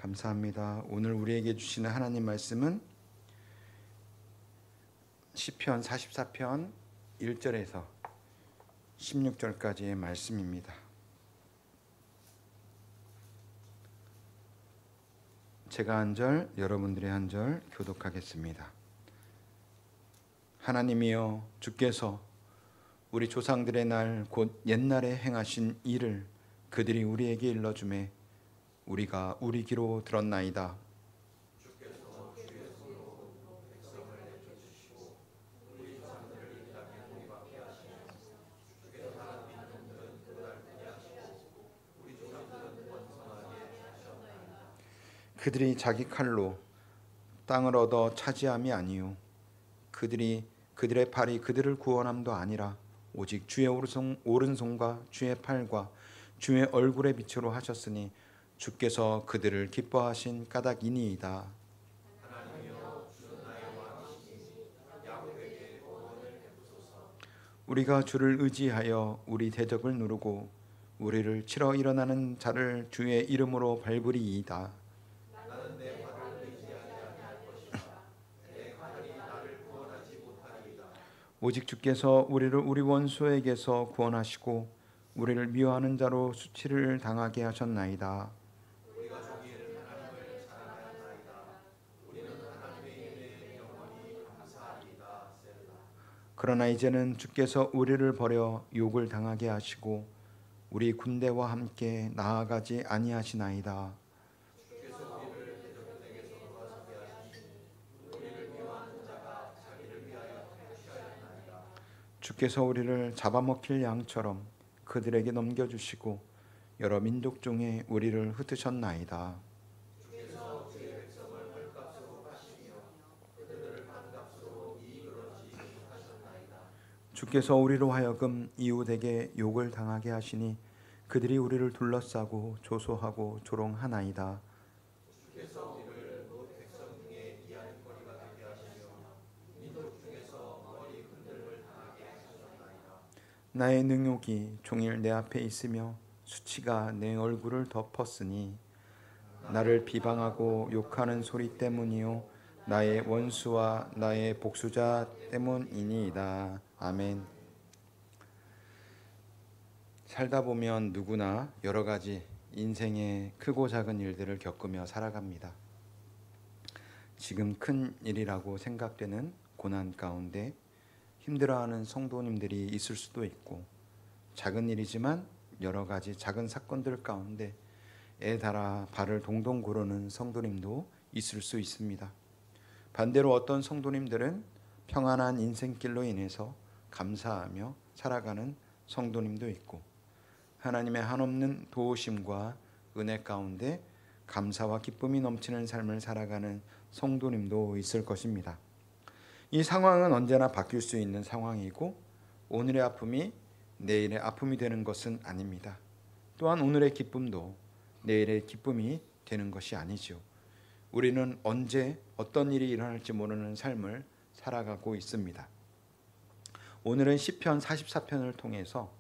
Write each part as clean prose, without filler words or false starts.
감사합니다. 오늘 우리에게 주시는 하나님 말씀은 시편 44편 1절에서 16절까지의 말씀입니다. 제가 한 절, 여러분들이 한 절 교독하겠습니다. 하나님이여, 주께서 우리 조상들의 날 곧 옛날에 행하신 일을 그들이 우리에게 일러주매 우리가 우리 귀로 들었나이다. 그들이 자기 칼로 땅을 얻어 차지함이 아니요 그들의 팔이 그들을 구원함도 아니라 오직 주의 오른손과 주의 팔과 주의 얼굴의 빛으로 하셨으니 주께서 그들을 기뻐하신 까닭이니이다. 우리가 주를 의지하여 우리 대적을 누르고 우리를 치러 일어나는 자를 주의 이름으로 밟으리이다. 오직 주께서 우리를 우리 원수에게서 구원하시고 우리를 미워하는 자로 수치를 당하게 하셨나이다. 그러나 이제는 주께서 우리를 버려 욕을 당하게 하시고 우리 군대와 함께 나아가지 아니하시나이다. 주께서 우리를 잡아먹힐 양처럼 그들에게 넘겨주시고 여러 민족 중에 우리를 흩으셨나이다. 주께서 우리로 하여금 이웃에게 욕을 당하게 하시니 그들이 우리를 둘러싸고 조소하고 조롱하나이다. 나의 능욕이 종일 내 앞에 있으며 수치가 내 얼굴을 덮었으니 나를 비방하고 욕하는 소리 때문이요 나의 원수와 나의 복수자 때문이니이다. 아멘. 살다 보면 누구나 여러 가지 인생의 크고 작은 일들을 겪으며 살아갑니다. 지금 큰 일이라고 생각되는 고난 가운데 힘들어하는 성도님들이 있을 수도 있고, 작은 일이지만 여러 가지 작은 사건들 가운데 애달아 발을 동동 구르는 성도님도 있을 수 있습니다. 반대로 어떤 성도님들은 평안한 인생길로 인해서 감사하며 살아가는 성도님도 있고, 하나님의 한없는 도우심과 은혜 가운데 감사와 기쁨이 넘치는 삶을 살아가는 성도님도 있을 것입니다. 이 상황은 언제나 바뀔 수 있는 상황이고 오늘의 아픔이 내일의 아픔이 되는 것은 아닙니다. 또한 오늘의 기쁨도 내일의 기쁨이 되는 것이 아니죠. 우리는 언제 어떤 일이 일어날지 모르는 삶을 살아가고 있습니다. 오늘은 시편 44편을 통해서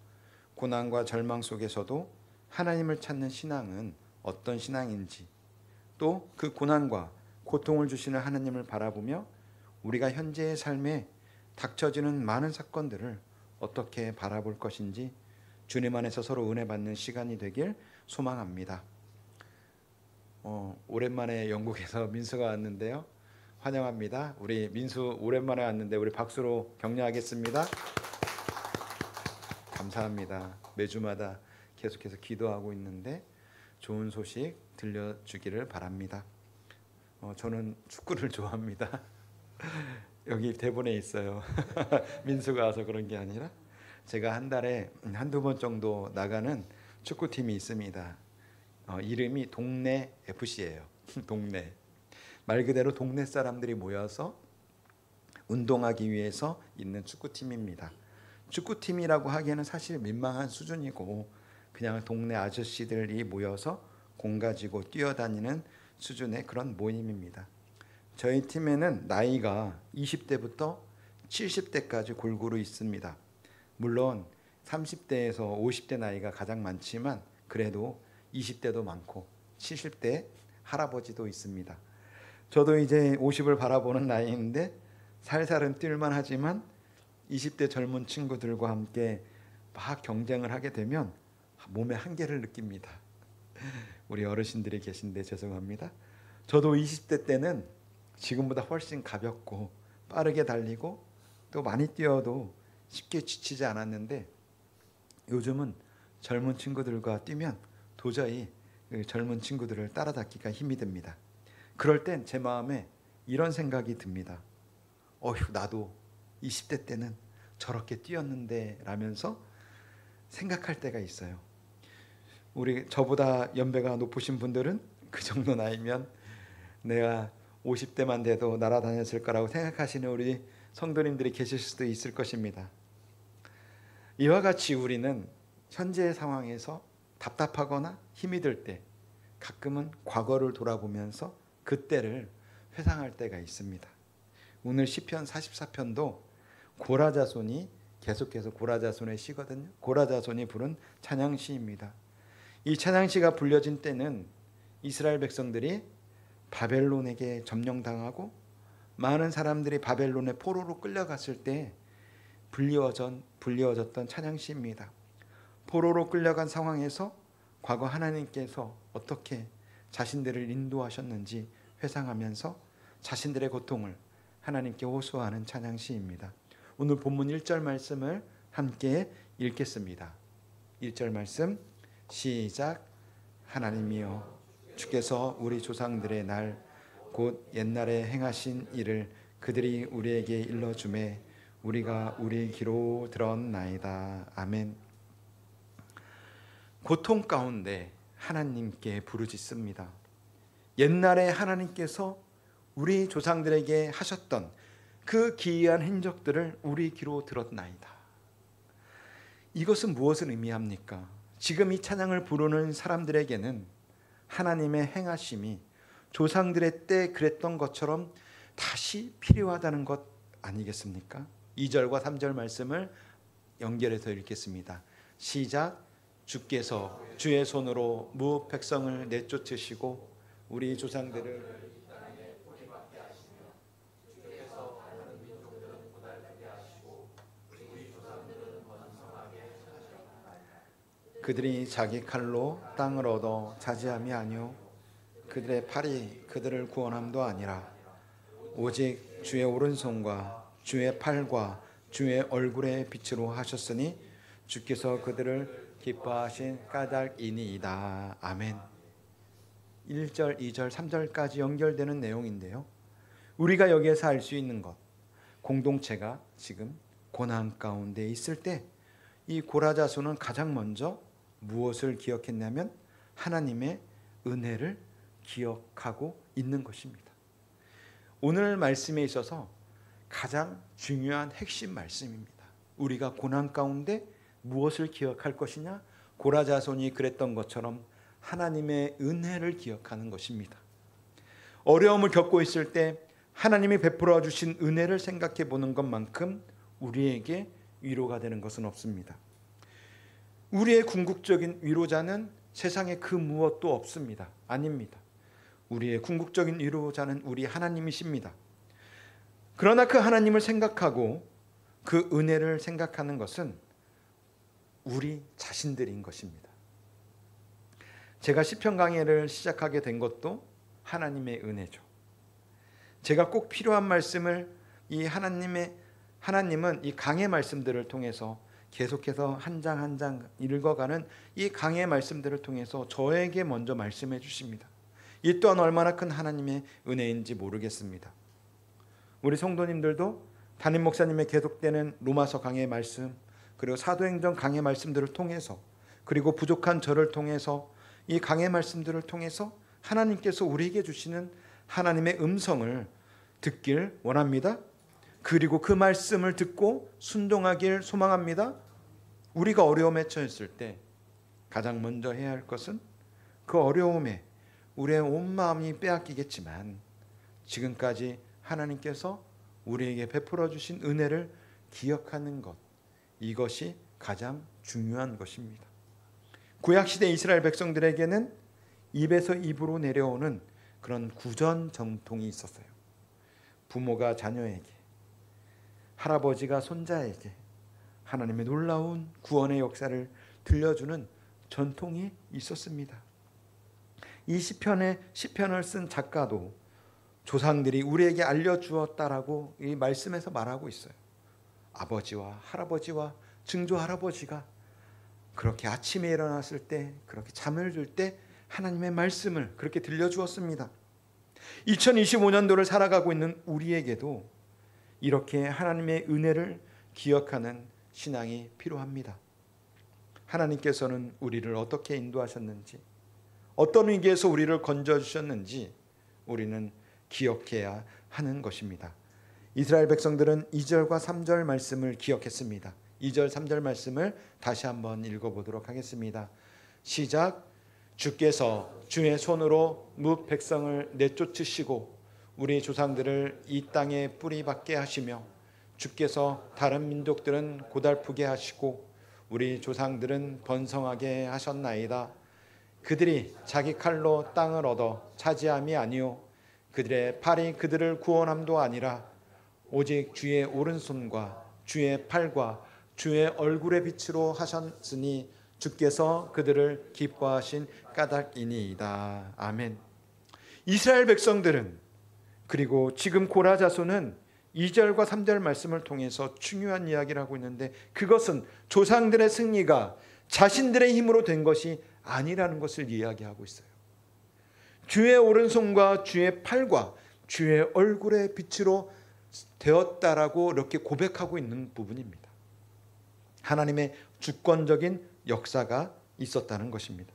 고난과 절망 속에서도 하나님을 찾는 신앙은 어떤 신앙인지, 또 그 고난과 고통을 주시는 하나님을 바라보며 우리가 현재의 삶에 닥쳐지는 많은 사건들을 어떻게 바라볼 것인지 주님 안에서 서로 은혜 받는 시간이 되길 소망합니다. 오랜만에 영국에서 민수가 왔는데요. 환영합니다. 우리 민수 오랜만에 왔는데 우리 박수로 격려하겠습니다. 감사합니다. 매주마다 계속해서 기도하고 있는데 좋은 소식 들려주기를 바랍니다. 저는 축구를 좋아합니다. 여기 대본에 있어요. 민수가 와서 그런 게 아니라 제가 한 달에 한두 번 정도 나가는 축구팀이 있습니다. 이름이 동네 FC예요. 동네. 말 그대로 동네 사람들이 모여서 운동하기 위해서 있는 축구팀입니다. 축구팀이라고 하기에는 사실 민망한 수준이고 그냥 동네 아저씨들이 모여서 공 가지고 뛰어다니는 수준의 그런 모임입니다. 저희 팀에는 나이가 20대부터 70대까지 골고루 있습니다. 물론 30대에서 50대 나이가 가장 많지만 그래도 20대도 많고 70대 할아버지도 있습니다. 저도 이제 50을 바라보는 나이인데 살살은 뛸만 하지만 20대 젊은 친구들과 함께 막 경쟁을 하게 되면 몸의 한계를 느낍니다. 우리 어르신들이 계신데 죄송합니다. 저도 20대 때는 지금보다 훨씬 가볍고 빠르게 달리고 또 많이 뛰어도 쉽게 지치지 않았는데 요즘은 젊은 친구들과 뛰면 도저히 젊은 친구들을 따라잡기가 힘이 듭니다. 그럴 땐 제 마음에 이런 생각이 듭니다. 어휴, 나도 20대 때는 저렇게 뛰었는데 라면서 생각할 때가 있어요. 우리 저보다 연배가 높으신 분들은 그 정도 나이면 내가 50대만 돼도 날아다녔을 거라고 생각하시는 우리 성도님들이 계실 수도 있을 것입니다. 이와 같이 우리는 현재의 상황에서 답답하거나 힘이 들 때 가끔은 과거를 돌아보면서 그때를 회상할 때가 있습니다. 오늘 시편 44편도 고라자손이 계속해서 고라자손의 시거든요. 고라자손이 부른 찬양시입니다. 이 찬양시가 불려진 때는 이스라엘 백성들이 바벨론에게 점령당하고 많은 사람들이 바벨론의 포로로 끌려갔을 때 불리워졌던 찬양시입니다. 포로로 끌려간 상황에서 과거 하나님께서 어떻게 자신들을 인도하셨는지 회상하면서 자신들의 고통을 하나님께 호소하는 찬양시입니다. 오늘 본문 1절 말씀을 함께 읽겠습니다. 1절 말씀 시작. 하나님이여 주께서 우리 조상들의 날 곧 옛날에 행하신 일을 그들이 우리에게 일러주매 우리가 우리 귀로 들었나이다. 아멘. 고통 가운데 하나님께 부르짖습니다. 옛날에 하나님께서 우리 조상들에게 하셨던 그 기이한 행적들을 우리 귀로 들었나이다. 이것은 무엇을 의미합니까? 지금 이 찬양을 부르는 사람들에게는 하나님의 행하심이 조상들의 때 그랬던 것처럼 다시 필요하다는 것 아니겠습니까? 2절과 3절 말씀을 연결해서 읽겠습니다. 시작. 주께서 주의 손으로 무 백성을 내쫓으시고 우리 조상들을 그들이 자기 칼로 땅을 얻어 차지함이 아니요 그들의 팔이 그들을 구원함도 아니라 오직 주의 오른손과 주의 팔과 주의 얼굴의 빛으로 하셨으니 주께서 그들을 기뻐하신 까닭이니이다. 아멘. 1절, 2절, 3절까지 연결되는 내용인데요. 우리가 여기에서 알 수 있는 것, 공동체가 지금 고난 가운데 있을 때 이 고라자손은 가장 먼저 무엇을 기억했냐면 하나님의 은혜를 기억하고 있는 것입니다. 오늘 말씀에 있어서 가장 중요한 핵심 말씀입니다. 우리가 고난 가운데 무엇을 기억할 것이냐? 고라자손이 그랬던 것처럼 하나님의 은혜를 기억하는 것입니다. 어려움을 겪고 있을 때 하나님이 베풀어 주신 은혜를 생각해 보는 것만큼 우리에게 위로가 되는 것은 없습니다. 우리의 궁극적인 위로자는 세상에 그 무엇도 없습니다. 아닙니다. 우리의 궁극적인 위로자는 우리 하나님이십니다. 그러나 그 하나님을 생각하고 그 은혜를 생각하는 것은 우리 자신들인 것입니다. 제가 시편 강해를 시작하게 된 것도 하나님의 은혜죠. 제가 꼭 필요한 말씀을 하나님은 이 강해 말씀들을 통해서 계속해서 한 장 한 장 읽어가는 이 강해 말씀들을 통해서 저에게 먼저 말씀해 주십니다. 이 또한 얼마나 큰 하나님의 은혜인지 모르겠습니다. 우리 성도님들도 담임 목사님의 계속되는 로마서 강해 말씀, 그리고 사도행전 강해 말씀들을 통해서, 그리고 부족한 저를 통해서 이 강해 말씀들을 통해서 하나님께서 우리에게 주시는 하나님의 음성을 듣길 원합니다. 그리고 그 말씀을 듣고 순종하길 소망합니다. 우리가 어려움에 처했을 때 가장 먼저 해야 할 것은 그 어려움에 우리의 온 마음이 빼앗기겠지만 지금까지 하나님께서 우리에게 베풀어 주신 은혜를 기억하는 것, 이것이 가장 중요한 것입니다. 구약시대 이스라엘 백성들에게는 입에서 입으로 내려오는 그런 구전 정통이 있었어요. 부모가 자녀에게, 할아버지가 손자에게 하나님의 놀라운 구원의 역사를 들려주는 전통이 있었습니다. 이 시편을 쓴 작가도 조상들이 우리에게 알려주었다라고 이 말씀에서 말하고 있어요. 아버지와 할아버지와 증조 할아버지가 그렇게 아침에 일어났을 때, 그렇게 잠을 들 때 하나님의 말씀을 그렇게 들려주었습니다. 2025년도를 살아가고 있는 우리에게도 이렇게 하나님의 은혜를 기억하는 신앙이 필요합니다. 하나님께서는 우리를 어떻게 인도하셨는지, 어떤 위기에서 우리를 건져주셨는지 우리는 기억해야 하는 것입니다. 이스라엘 백성들은 2절과 3절 말씀을 기억했습니다. 2절 3절 말씀을 다시 한번 읽어보도록 하겠습니다. 시작. 주께서 주의 손으로 뭇 백성을 내쫓으시고 우리 조상들을 이 땅에 뿌리박게 하시며 주께서 다른 민족들은 고달프게 하시고 우리 조상들은 번성하게 하셨나이다. 그들이 자기 칼로 땅을 얻어 차지함이 아니요 그들의 팔이 그들을 구원함도 아니라 오직 주의 오른손과 주의 팔과 주의 얼굴의 빛으로 하셨으니 주께서 그들을 기뻐하신 까닭이니이다. 아멘. 이스라엘 백성들은, 그리고 지금 고라 자손은 2절과 3절 말씀을 통해서 중요한 이야기를 하고 있는데, 그것은 조상들의 승리가 자신들의 힘으로 된 것이 아니라는 것을 이야기하고 있어요. 주의 오른손과 주의 팔과 주의 얼굴의 빛으로 되었다라고 이렇게 고백하고 있는 부분입니다. 하나님의 주권적인 역사가 있었다는 것입니다.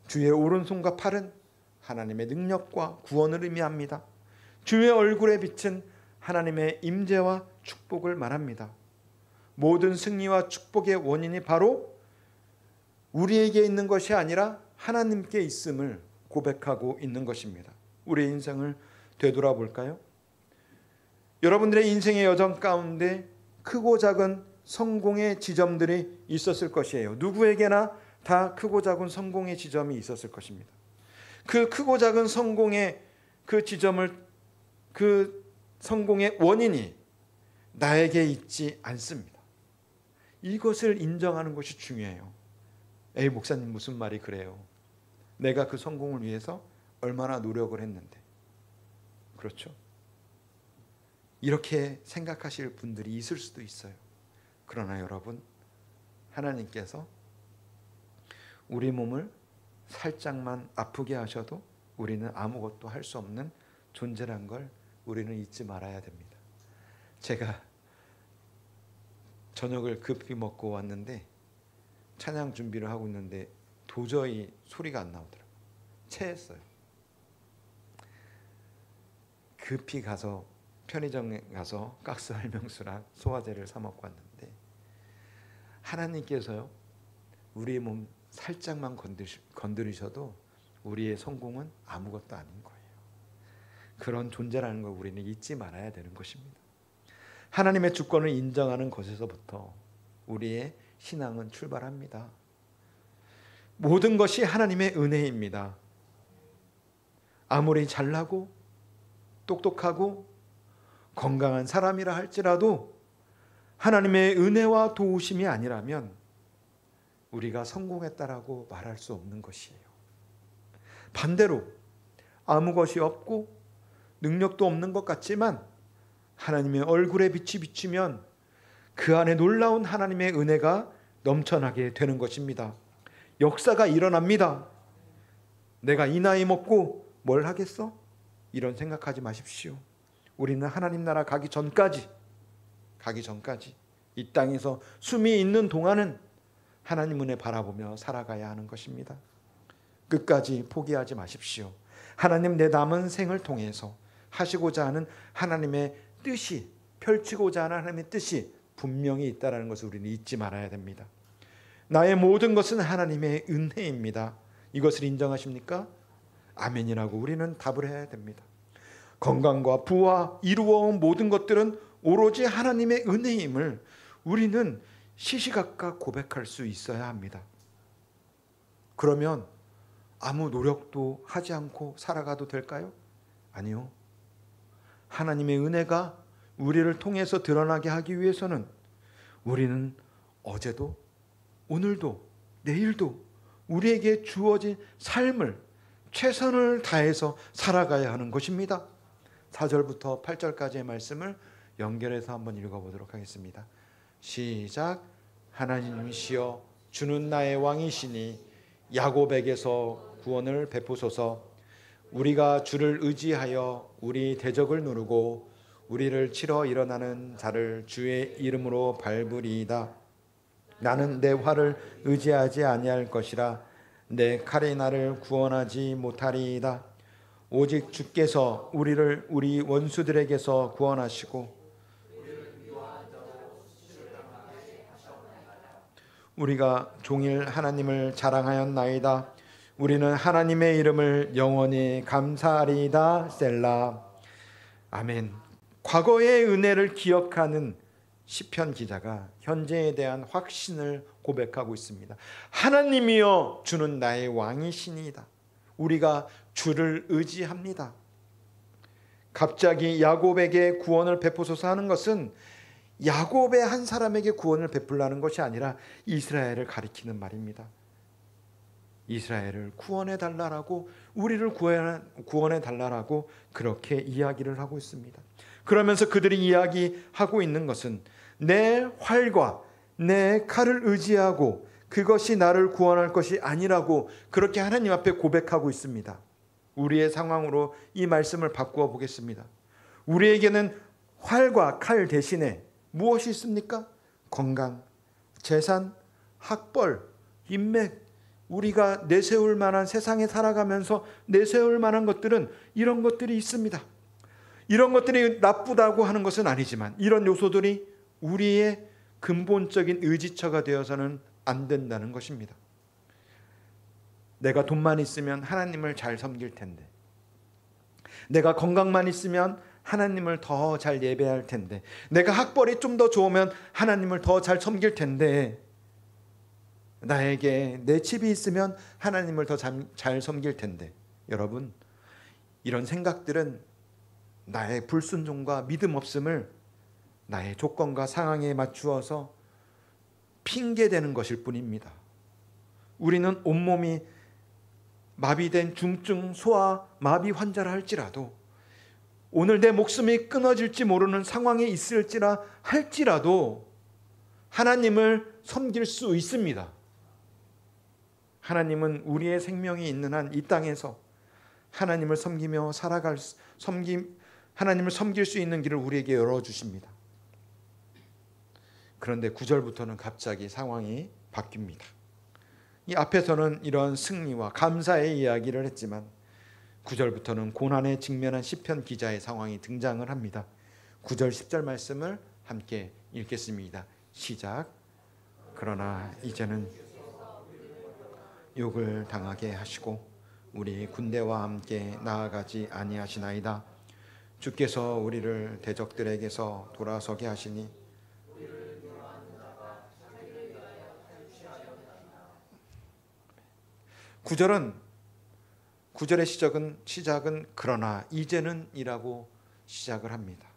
주의 오른손과 팔은 하나님의 능력과 구원을 의미합니다. 주의 얼굴의 빛은 하나님의 임재와 축복을 말합니다. 모든 승리와 축복의 원인이 바로 우리에게 있는 것이 아니라 하나님께 있음을 고백하고 있는 것입니다. 우리의 인생을 되돌아볼까요? 여러분들의 인생의 여정 가운데 크고 작은 성공의 지점들이 있었을 것이에요. 누구에게나 다 크고 작은 성공의 지점이 있었을 것입니다. 그 크고 작은 성공의 그 지점을, 그 성공의 원인이 나에게 있지 않습니다. 이것을 인정하는 것이 중요해요. 에이, 목사님 무슨 말이 그래요? 내가 그 성공을 위해서 얼마나 노력을 했는데. 그렇죠? 이렇게 생각하실 분들이 있을 수도 있어요. 그러나 여러분, 하나님께서 우리 몸을 살짝만 아프게 하셔도 우리는 아무것도 할 수 없는 존재란 걸 우리는 잊지 말아야 됩니다. 제가 저녁을 급히 먹고 왔는데 찬양 준비를 하고 있는데 도저히 소리가 안 나오더라고요. 체했어요. 급히 가서 편의점에 가서 가스 활명수랑 소화제를 사 먹고 왔는데, 하나님께서요, 우리의 몸 살짝만 건드리셔도 우리의 성공은 아무것도 아닌 거예요. 그런 존재라는 걸 우리는 잊지 말아야 되는 것입니다. 하나님의 주권을 인정하는 것에서부터 우리의 신앙은 출발합니다. 모든 것이 하나님의 은혜입니다. 아무리 잘나고 똑똑하고 건강한 사람이라 할지라도 하나님의 은혜와 도우심이 아니라면 우리가 성공했다라고 말할 수 없는 것이에요. 반대로 아무 것이 없고 능력도 없는 것 같지만 하나님의 얼굴에 빛이 비추면 그 안에 놀라운 하나님의 은혜가 넘쳐나게 되는 것입니다. 역사가 일어납니다. 내가 이 나이 먹고 뭘 하겠어? 이런 생각하지 마십시오. 우리는 하나님 나라 가기 전까지 이 땅에서 숨이 있는 동안은 하나님 은혜 바라보며 살아가야 하는 것입니다. 끝까지 포기하지 마십시오. 하나님 내 남은 생을 통해서 하시고자 하는 하나님의 뜻이, 펼치고자 하는 하나님의 뜻이 분명히 있다는 것을 우리는 잊지 말아야 됩니다. 나의 모든 것은 하나님의 은혜입니다. 이것을 인정하십니까? 아멘이라고 우리는 답을 해야 됩니다. 건강과 부와 이루어온 모든 것들은 오로지 하나님의 은혜임을 우리는 시시각각 고백할 수 있어야 합니다. 그러면 아무 노력도 하지 않고 살아가도 될까요? 아니요. 하나님의 은혜가 우리를 통해서 드러나게 하기 위해서는 우리는 어제도 오늘도 내일도 우리에게 주어진 삶을 최선을 다해서 살아가야 하는 것입니다. 4절부터 8절까지의 말씀을 연결해서 한번 읽어보도록 하겠습니다. 시작. 하나님이시여 주는 나의 왕이시니 야곱에게서 구원을 베푸소서. 우리가 주를 의지하여 우리 대적을 누르고 우리를 치러 일어나는 자를 주의 이름으로 밟으리이다. 나는 내 활을 의지하지 아니할 것이라. 내 칼이 나를 구원하지 못하리이다. 오직 주께서 우리를 우리 원수들에게서 구원하시고 우리가 종일 하나님을 자랑하였나이다. 우리는 하나님의 이름을 영원히 감사하리이다. 셀라. 아멘. 과거의 은혜를 기억하는 시편 기자가 현재에 대한 확신을 고백하고 있습니다. 하나님이여 주는 나의 왕이시니이다. 우리가 주를 의지합니다. 갑자기 야곱에게 구원을 베푸소서 하는 것은 야곱의 한 사람에게 구원을 베풀라는 것이 아니라 이스라엘을 가리키는 말입니다. 이스라엘을 구원해 달라라고, 우리를 구원해 달라라고 그렇게 이야기를 하고 있습니다. 그러면서 그들이 이야기하고 있는 것은 내 활과 내 칼을 의지하고 그것이 나를 구원할 것이 아니라고 그렇게 하나님 앞에 고백하고 있습니다. 우리의 상황으로 이 말씀을 바꾸어 보겠습니다. 우리에게는 활과 칼 대신에 무엇이 있습니까? 건강, 재산, 학벌, 인맥, 우리가 내세울 만한, 세상에 살아가면서 내세울 만한 것들은 이런 것들이 있습니다. 이런 것들이 나쁘다고 하는 것은 아니지만 이런 요소들이 우리의 근본적인 의지처가 되어서는 안 된다는 것입니다. 내가 돈만 있으면 하나님을 잘 섬길 텐데, 내가 건강만 있으면 하나님을 더 잘 예배할 텐데, 내가 학벌이 좀 더 좋으면 하나님을 더 잘 섬길 텐데, 나에게 내 집이 있으면 하나님을 더 잘 섬길 텐데. 여러분, 이런 생각들은 나의 불순종과 믿음 없음을 나의 조건과 상황에 맞추어서 핑계대는 것일 뿐입니다. 우리는 온몸이 마비된 중증 소아 마비 환자라 할지라도, 오늘 내 목숨이 끊어질지 모르는 상황에 있을지라 할지라도 하나님을 섬길 수 있습니다. 하나님은 우리의 생명이 있는 한 이 땅에서 하나님을 섬기며 하나님을 섬길 수 있는 길을 우리에게 열어주십니다. 그런데 9절부터는 갑자기 상황이 바뀝니다. 이 앞에서는 이런 승리와 감사의 이야기를 했지만 9절부터는 고난에 직면한 시편 기자의 상황이 등장을 합니다. 9절 10절 말씀을 함께 읽겠습니다. 시작. 그러나 이제는 욕을 당하게 하시고 우리 군대와 함께 나아가지 아니하시나이다. 주께서 우리를 대적들에게서 돌아서게 하시니 구절의 시작은 그러나 이제는 이라고 시작을 합니다.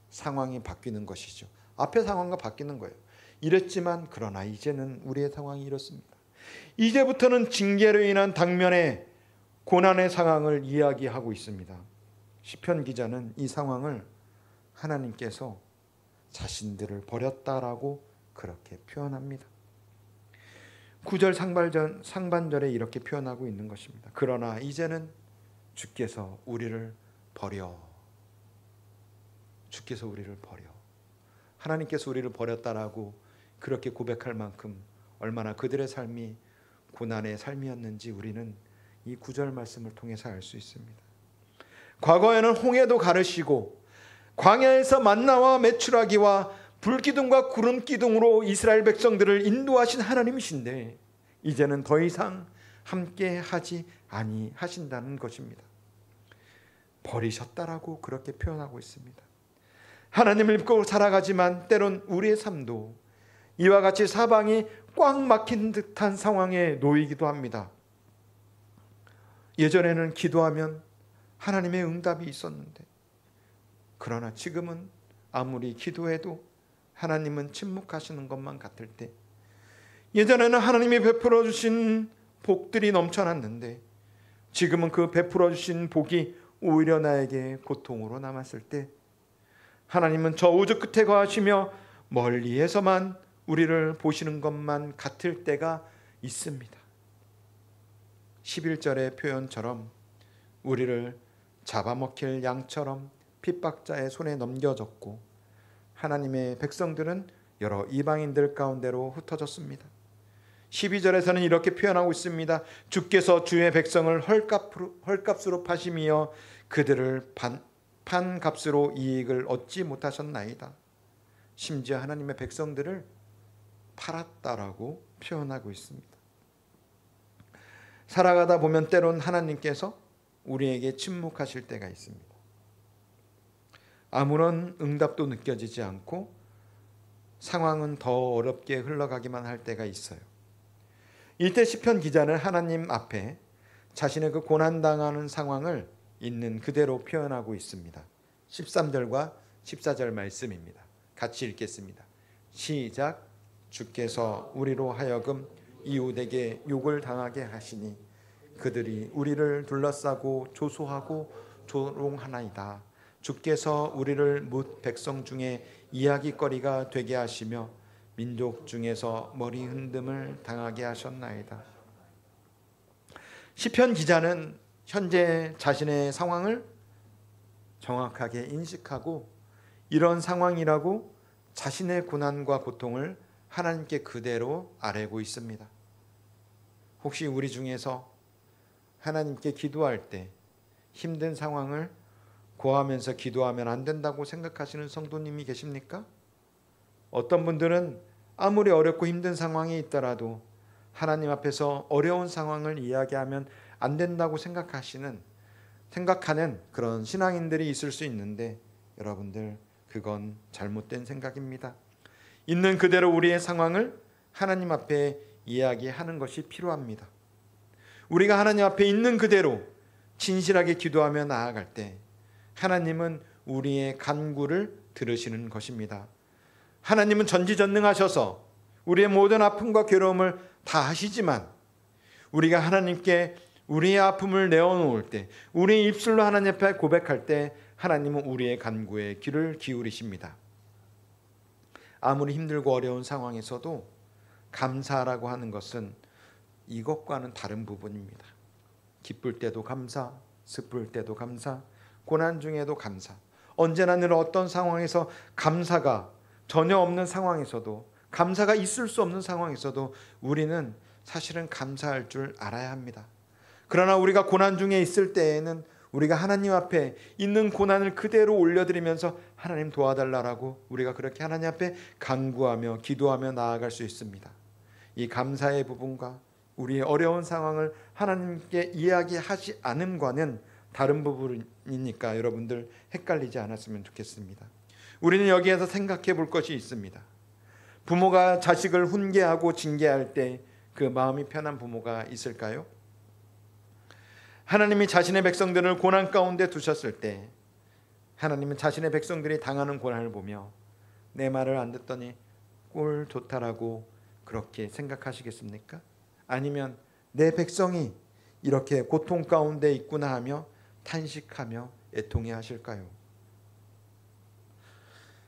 상황이 바뀌는 것이죠. 앞의 상황과 바뀌는 거예요. 이랬지만 그러나 이제는 우리의 상황이 이렇습니다. 이제부터는 징계로 인한 당면의 고난의 상황을 이야기하고 있습니다. 시편 기자는 이 상황을 하나님께서 자신들을 버렸다라고 그렇게 표현합니다. 9절 상반절에 이렇게 표현하고 있는 것입니다. 그러나 이제는 주께서 우리를 버려. 주께서 우리를 버려. 하나님께서 우리를 버렸다라고 그렇게 고백할 만큼 얼마나 그들의 삶이 고난의 삶이었는지 우리는 이 9절 말씀을 통해서 알 수 있습니다. 과거에는 홍해도 가르시고 광야에서 만나와 메추라기와 불기둥과 구름기둥으로 이스라엘 백성들을 인도하신 하나님이신데 이제는 더 이상 함께 하지 아니하신다는 것입니다. 버리셨다라고 그렇게 표현하고 있습니다. 하나님을 믿고 살아가지만 때론 우리의 삶도 이와 같이 사방이 꽉 막힌 듯한 상황에 놓이기도 합니다. 예전에는 기도하면 하나님의 응답이 있었는데, 그러나 지금은 아무리 기도해도 하나님은 침묵하시는 것만 같을 때, 예전에는 하나님이 베풀어 주신 복들이 넘쳐났는데 지금은 그 베풀어 주신 복이 오히려 나에게 고통으로 남았을 때, 하나님은 저 우주 끝에 거하시며 멀리에서만 우리를 보시는 것만 같을 때가 있습니다. 11절의 표현처럼 우리를 잡아먹힐 양처럼 핍박자의 손에 넘겨졌고, 하나님의 백성들은 여러 이방인들 가운데로 흩어졌습니다. 12절에서는 이렇게 표현하고 있습니다. 주께서 주의 백성을 헐값으로 파시며 그들을 판값으로 이익을 얻지 못하셨나이다. 심지어 하나님의 백성들을 팔았다라고 표현하고 있습니다. 살아가다 보면 때론 하나님께서 우리에게 침묵하실 때가 있습니다. 아무런 응답도 느껴지지 않고 상황은 더 어렵게 흘러가기만 할 때가 있어요. 이때 시편 기자는 하나님 앞에 자신의 그 고난당하는 상황을 있는 그대로 표현하고 있습니다. 13절과 14절 말씀입니다. 같이 읽겠습니다. 시작. 주께서 우리로 하여금 이웃에게 욕을 당하게 하시니 그들이 우리를 둘러싸고 조소하고 조롱하나이다. 주께서 우리를 뭇 백성 중에 이야기거리가 되게 하시며 민족 중에서 머리 흔듦을 당하게 하셨나이다. 시편 기자는 현재 자신의 상황을 정확하게 인식하고 이런 상황이라고 자신의 고난과 고통을 하나님께 그대로 아뢰고 있습니다. 혹시 우리 중에서 하나님께 기도할 때 힘든 상황을 고하면서 기도하면 안 된다고 생각하시는 성도님이 계십니까? 어떤 분들은 아무리 어렵고 힘든 상황이 있더라도 하나님 앞에서 어려운 상황을 이야기하면 안 된다고 생각하는 그런 신앙인들이 있을 수 있는데, 여러분들 그건 잘못된 생각입니다. 있는 그대로 우리의 상황을 하나님 앞에 이야기하는 것이 필요합니다. 우리가 하나님 앞에 있는 그대로 진실하게 기도하며 나아갈 때 하나님은 우리의 간구를 들으시는 것입니다. 하나님은 전지전능하셔서 우리의 모든 아픔과 괴로움을 다 하시지만, 우리가 하나님께 우리의 아픔을 내어놓을 때, 우리의 입술로 하나님 앞에 고백할 때 하나님은 우리의 간구에 귀를 기울이십니다. 아무리 힘들고 어려운 상황에서도 감사라고 하는 것은 이것과는 다른 부분입니다. 기쁠 때도 감사, 슬플 때도 감사, 고난 중에도 감사. 언제나 늘 어떤 상황에서 감사가 전혀 없는 상황에서도, 감사가 있을 수 없는 상황에서도 우리는 사실은 감사할 줄 알아야 합니다. 그러나 우리가 고난 중에 있을 때에는 우리가 하나님 앞에 있는 고난을 그대로 올려드리면서 하나님 도와달라고 우리가 그렇게 하나님 앞에 간구하며 기도하며 나아갈 수 있습니다. 이 감사의 부분과 우리의 어려운 상황을 하나님께 이야기하지 않음과는 다른 부분이니까 여러분들 헷갈리지 않았으면 좋겠습니다. 우리는 여기에서 생각해 볼 것이 있습니다. 부모가 자식을 훈계하고 징계할 때 그 마음이 편한 부모가 있을까요? 하나님이 자신의 백성들을 고난 가운데 두셨을 때 하나님은 자신의 백성들이 당하는 고난을 보며 내 말을 안 듣더니 꼴 좋다라고 그렇게 생각하시겠습니까? 아니면 내 백성이 이렇게 고통 가운데 있구나 하며 탄식하며 애통해 하실까요?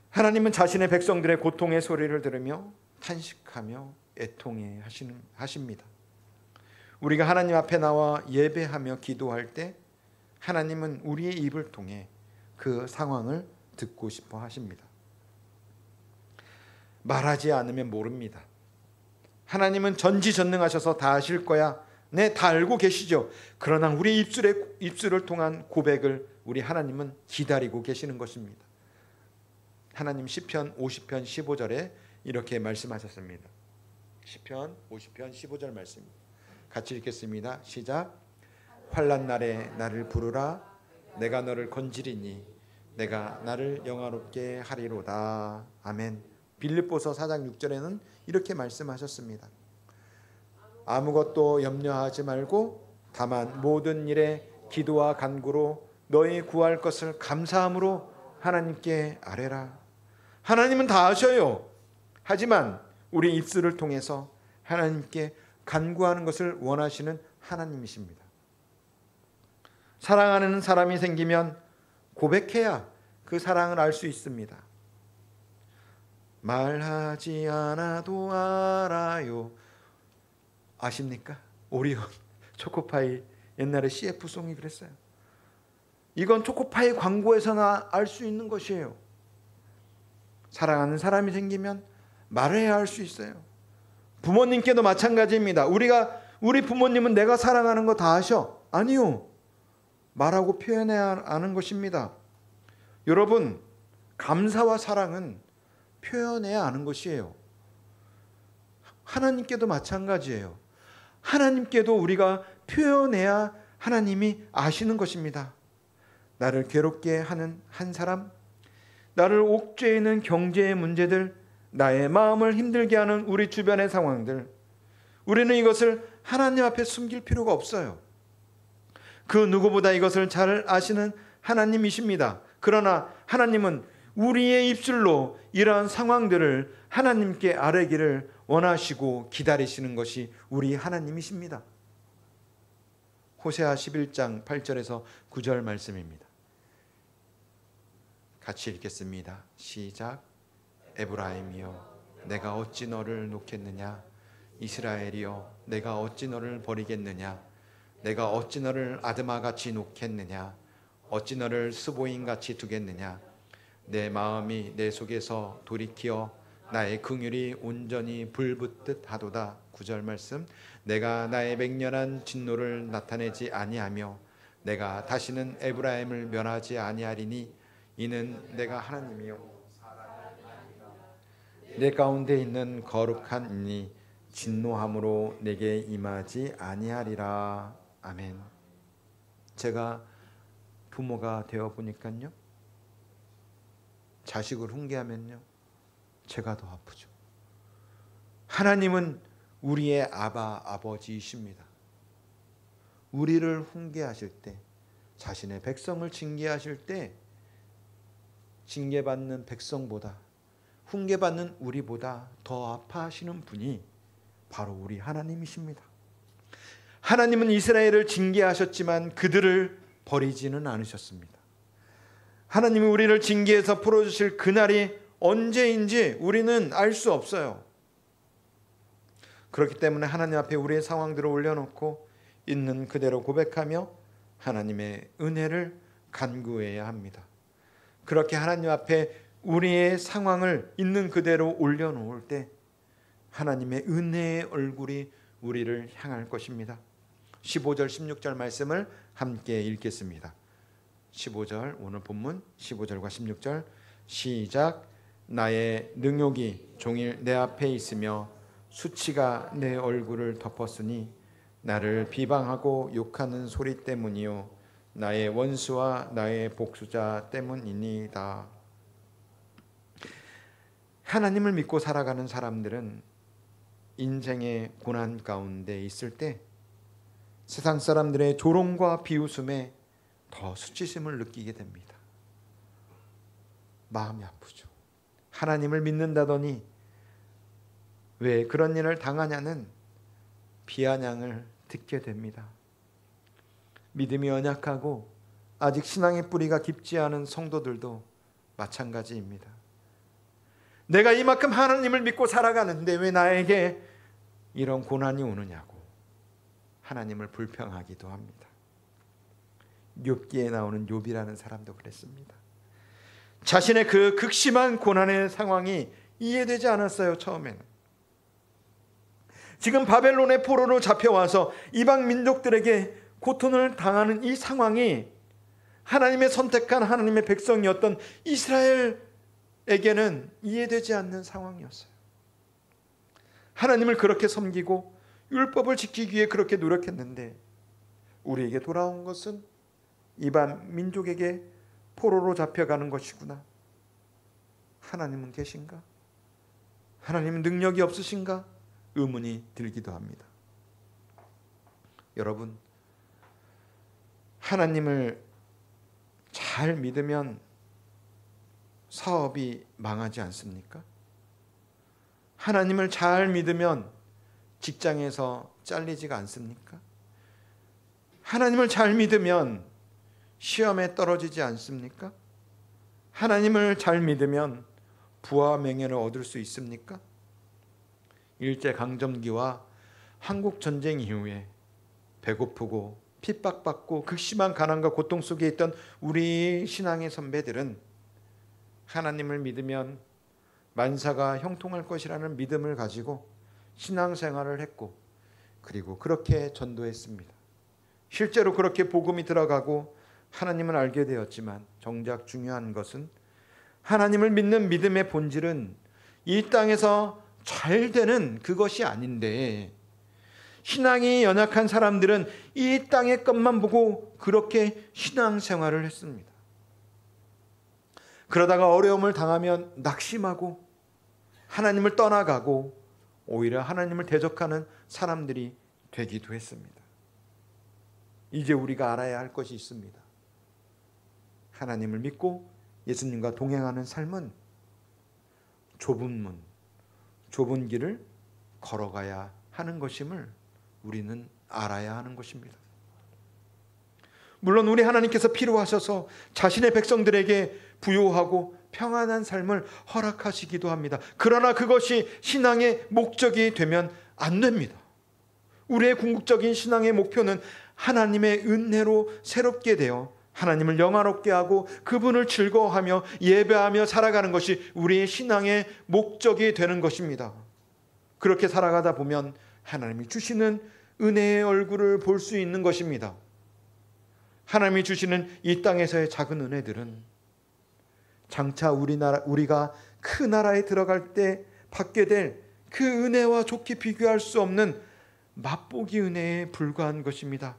하나님은 자신의 백성들의 고통의 소리를 들으며 탄식하며 애통해 하십니다. 우리가 하나님 앞에 나와 예배하며 기도할 때 하나님은 우리의 입을 통해 그 상황을 듣고 싶어 하십니다. 말하지 않으면 모릅니다. 하나님은 전지전능하셔서 다 아실 거야. 네, 다 알고 계시죠. 그러나 우리 입술을 통한 고백을 우리 하나님은 기다리고 계시는 것입니다. 하나님 시편 50편 15절에 이렇게 말씀하셨습니다. 시편 50편 15절 말씀입니다. 같이 읽겠습니다. 시작. 환난 날에 나를 부르라. 내가 너를 건지리니 내가 나를 영화롭게 하리로다. 아멘. 빌립보서 4장 6절에는 이렇게 말씀하셨습니다. 아무것도 염려하지 말고 다만 모든 일에 기도와 간구로 너희 구할 것을 감사함으로 하나님께 아뢰라. 하나님은 다 아셔요. 하지만 우리 입술을 통해서 하나님께 간구하는 것을 원하시는 하나님이십니다. 사랑하는 사람이 생기면 고백해야 그 사랑을 알 수 있습니다. 말하지 않아도 알아요. 아십니까? 오리온 초코파이 옛날에 CF송이 그랬어요. 이건 초코파이 광고에서나 알 수 있는 것이에요. 사랑하는 사람이 생기면 말해야 할 수 있어요. 부모님께도 마찬가지입니다. 우리 부모님은 내가 사랑하는 거 다 아셔? 아니요. 말하고 표현해야 하는 것입니다. 여러분, 감사와 사랑은 표현해야 하는 것이에요. 하나님께도 마찬가지예요. 하나님께도 우리가 표현해야 하나님이 아시는 것입니다. 나를 괴롭게 하는 한 사람, 나를 옥죄이는 경제의 문제들, 나의 마음을 힘들게 하는 우리 주변의 상황들, 우리는 이것을 하나님 앞에 숨길 필요가 없어요. 그 누구보다 이것을 잘 아시는 하나님이십니다. 그러나 하나님은 우리의 입술로 이러한 상황들을 하나님께 아뢰기를 원하시고 기다리시는 것이 우리 하나님이십니다. 호세아 11장 8절에서 9절 말씀입니다. 같이 읽겠습니다. 시작. 에브라임이여 내가 어찌 너를 놓겠느냐. 이스라엘이여 내가 어찌 너를 버리겠느냐. 내가 어찌 너를 아드마같이 놓겠느냐. 어찌 너를 스보임같이 두겠느냐. 내 마음이 내 속에서 돌이키어 나의 긍휼이 온전히 불붙듯 하도다. 9절 말씀. 내가 나의 맹렬한 진노를 나타내지 아니하며 내가 다시는 에브라임을 멸하지 아니하리니 이는 내가 하나님이요 내 가운데 있는 거룩한 이니 진노함으로 내게 임하지 아니하리라. 아멘. 제가 부모가 되어 보니까요, 자식을 훈계하면요 제가 더 아프죠. 하나님은 우리의 아버지이십니다. 우리를 훈계하실 때, 자신의 백성을 징계하실 때 징계받는 백성보다, 훈계받는 우리보다 더 아파하시는 분이 바로 우리 하나님이십니다. 하나님은 이스라엘을 징계하셨지만 그들을 버리지는 않으셨습니다. 하나님이 우리를 징계해서 풀어주실 그날이 언제인지 우리는 알 수 없어요. 그렇기 때문에 하나님 앞에 우리의 상황들을 올려놓고 있는 그대로 고백하며 하나님의 은혜를 간구해야 합니다. 그렇게 하나님 앞에 우리의 상황을 있는 그대로 올려놓을 때 하나님의 은혜의 얼굴이 우리를 향할 것입니다. 15절 16절 말씀을 함께 읽겠습니다. 15절, 오늘 본문 15절과 16절 시작. 나의 능욕이 종일 내 앞에 있으며 수치가 내 얼굴을 덮었으니 나를 비방하고 욕하는 소리 때문이요 나의 원수와 나의 복수자 때문이니이다. 하나님을 믿고 살아가는 사람들은 인생의 고난 가운데 있을 때 세상 사람들의 조롱과 비웃음에 더 수치심을 느끼게 됩니다. 마음이 아프죠. 하나님을 믿는다더니 왜 그런 일을 당하냐는 비아냥을 듣게 됩니다. 믿음이 연약하고 아직 신앙의 뿌리가 깊지 않은 성도들도 마찬가지입니다. 내가 이만큼 하나님을 믿고 살아가는데 왜 나에게 이런 고난이 오느냐고 하나님을 불평하기도 합니다. 욥기에 나오는 욥이라는 사람도 그랬습니다. 자신의 그 극심한 고난의 상황이 이해되지 않았어요. 처음에는. 지금 바벨론의 포로로 잡혀와서 이방 민족들에게 고통을 당하는 이 상황이 하나님의 선택한 하나님의 백성이었던 이스라엘에게는 이해되지 않는 상황이었어요. 하나님을 그렇게 섬기고 율법을 지키기 위해 그렇게 노력했는데 우리에게 돌아온 것은 이방 민족에게 포로로 잡혀가는 것이구나. 하나님은 계신가? 하나님은 능력이 없으신가? 의문이 들기도 합니다. 여러분, 하나님을 잘 믿으면 사업이 망하지 않습니까? 하나님을 잘 믿으면 직장에서 잘리지가 않습니까? 하나님을 잘 믿으면 시험에 떨어지지 않습니까? 하나님을 잘 믿으면 부와 명예를 얻을 수 있습니까? 일제강점기와 한국전쟁 이후에 배고프고 핍박받고 극심한 가난과 고통 속에 있던 우리 신앙의 선배들은 하나님을 믿으면 만사가 형통할 것이라는 믿음을 가지고 신앙생활을 했고, 그리고 그렇게 전도했습니다. 실제로 그렇게 복음이 들어가고 하나님을 알게 되었지만, 정작 중요한 것은 하나님을 믿는 믿음의 본질은 이 땅에서 잘 되는 그것이 아닌데, 신앙이 연약한 사람들은 이 땅의 것만 보고 그렇게 신앙생활을 했습니다. 그러다가 어려움을 당하면 낙심하고 하나님을 떠나가고 오히려 하나님을 대적하는 사람들이 되기도 했습니다. 이제 우리가 알아야 할 것이 있습니다. 하나님을 믿고 예수님과 동행하는 삶은 좁은 문, 좁은 길을 걸어가야 하는 것임을 우리는 알아야 하는 것입니다. 물론 우리 하나님께서 필요하셔서 자신의 백성들에게 부요하고 평안한 삶을 허락하시기도 합니다. 그러나 그것이 신앙의 목적이 되면 안 됩니다. 우리의 궁극적인 신앙의 목표는 하나님의 은혜로 새롭게 되어 하나님을 영화롭게 하고 그분을 즐거워하며 예배하며 살아가는 것이 우리의 신앙의 목적이 되는 것입니다. 그렇게 살아가다 보면 하나님이 주시는 은혜의 얼굴을 볼 수 있는 것입니다. 하나님이 주시는 이 땅에서의 작은 은혜들은 장차 우리가 그 나라에 들어갈 때 받게 될 그 은혜와 좋게 비교할 수 없는 맛보기 은혜에 불과한 것입니다.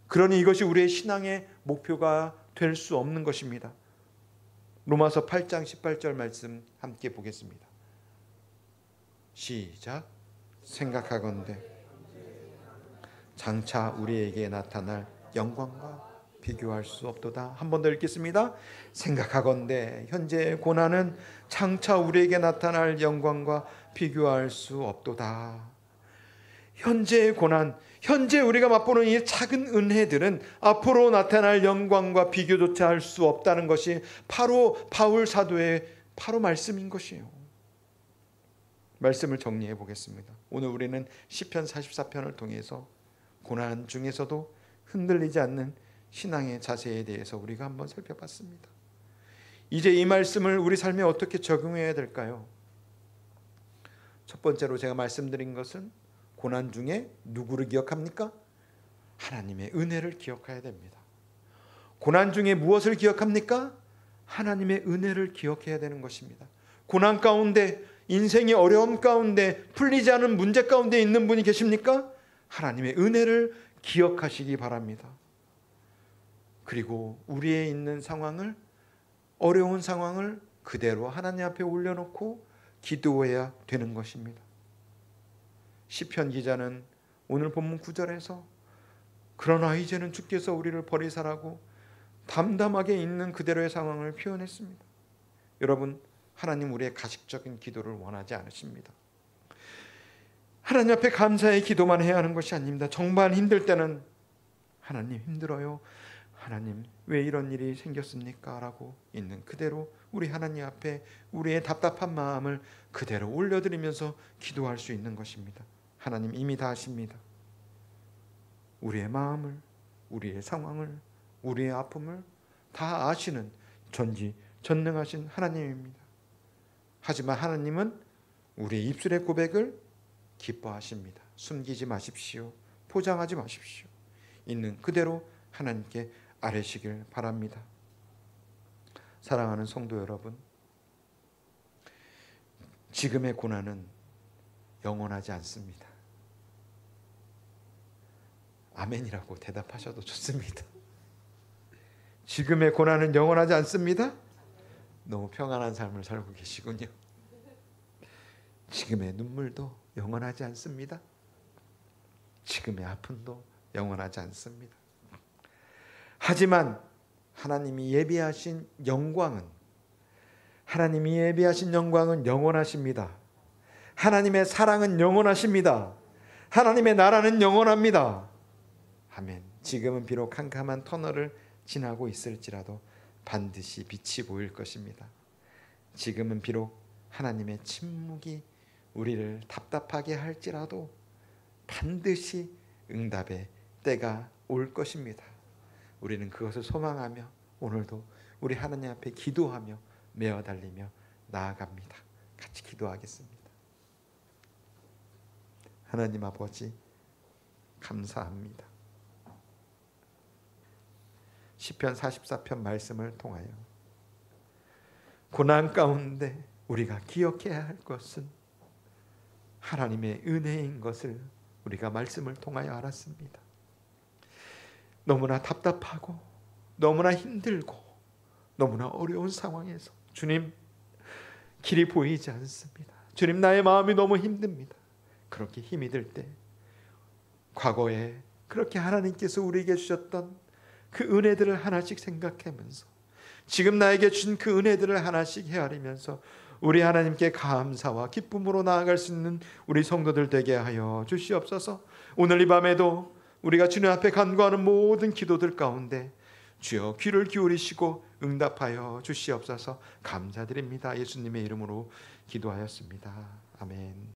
그러니 이것이 우리의 신앙의 목표가 될 수 없는 것입니다. 로마서 8장 18절 말씀 함께 보겠습니다. 시작. 생각하건대 장차 우리에게 나타날 영광과 비교할 수 없도다. 한 번 더 읽겠습니다. 생각하건대 현재의 고난은 장차 우리에게 나타날 영광과 비교할 수 없도다. 현재의 고난, 현재 우리가 맛보는 이 작은 은혜들은 앞으로 나타날 영광과 비교조차 할 수 없다는 것이 바로 바울 사도의 바로 말씀인 것이에요. 말씀을 정리해 보겠습니다. 오늘 우리는 시편 44편을 통해서 고난 중에서도 흔들리지 않는 신앙의 자세에 대해서 우리가 한번 살펴봤습니다. 이제 이 말씀을 우리 삶에 어떻게 적용해야 될까요? 첫 번째로 제가 말씀드린 것은 고난 중에 누구를 기억합니까? 하나님의 은혜를 기억해야 됩니다. 고난 중에 무엇을 기억합니까? 하나님의 은혜를 기억해야 되는 것입니다. 고난 가운데, 인생의 어려움 가운데, 풀리지 않은 문제 가운데 있는 분이 계십니까? 하나님의 은혜를 기억하시기 바랍니다. 그리고 우리의 있는 상황을, 어려운 상황을 그대로 하나님 앞에 올려놓고 기도해야 되는 것입니다. 시편 기자는 오늘 본문 9절에서 그러나 이제는 주께서 우리를 버리사라고 담담하게 있는 그대로의 상황을 표현했습니다. 여러분, 하나님 우리의 가식적인 기도를 원하지 않으십니다. 하나님 앞에 감사의 기도만 해야 하는 것이 아닙니다. 정말 힘들 때는 하나님 힘들어요. 하나님 왜 이런 일이 생겼습니까? 라고 있는 그대로 우리 하나님 앞에 우리의 답답한 마음을 그대로 올려드리면서 기도할 수 있는 것입니다. 하나님 이미 다 아십니다. 우리의 마음을, 우리의 상황을, 우리의 아픔을 다 아시는 전지전능하신 하나님입니다. 하지만 하나님은 우리의 입술의 고백을 기뻐하십니다. 숨기지 마십시오. 포장하지 마십시오. 있는 그대로 하나님께 아뢰시길 바랍니다. 사랑하는 성도 여러분, 지금의 고난은 영원하지 않습니다. 아멘이라고 대답하셔도 좋습니다. 지금의 고난은 영원하지 않습니다. 너무 평안한 삶을 살고 계시군요. 지금의 눈물도 영원하지 않습니다. 지금의 아픔도 영원하지 않습니다. 하지만 하나님이 예비하신 영광은 영원하십니다. 하나님의 사랑은 영원하십니다. 하나님의 나라는 영원합니다. 아멘. 지금은 비록 캄캄한 터널을 지나고 있을지라도 반드시 빛이 보일 것입니다. 지금은 비록 하나님의 침묵이 우리를 답답하게 할지라도 반드시 응답의 때가 올 것입니다. 우리는 그것을 소망하며 오늘도 우리 하나님 앞에 기도하며 메어 달리며 나아갑니다. 같이 기도하겠습니다. 하나님 아버지, 감사합니다. 시편 44편 말씀을 통하여 고난 가운데 우리가 기억해야 할 것은 하나님의 은혜인 것을 우리가 말씀을 통하여 알았습니다. 너무나 답답하고 너무나 힘들고 너무나 어려운 상황에서 주님, 길이 보이지 않습니다. 주님, 나의 마음이 너무 힘듭니다. 그렇게 힘이 들 때 과거에 그렇게 하나님께서 우리에게 주셨던 그 은혜들을 하나씩 생각하면서 지금 나에게 준 그 은혜들을 하나씩 헤아리면서 우리 하나님께 감사와 기쁨으로 나아갈 수 있는 우리 성도들 되게 하여 주시옵소서. 오늘 이 밤에도 우리가 주님 앞에 간구하는 모든 기도들 가운데 주여 귀를 기울이시고 응답하여 주시옵소서. 감사드립니다. 예수님의 이름으로 기도하였습니다. 아멘.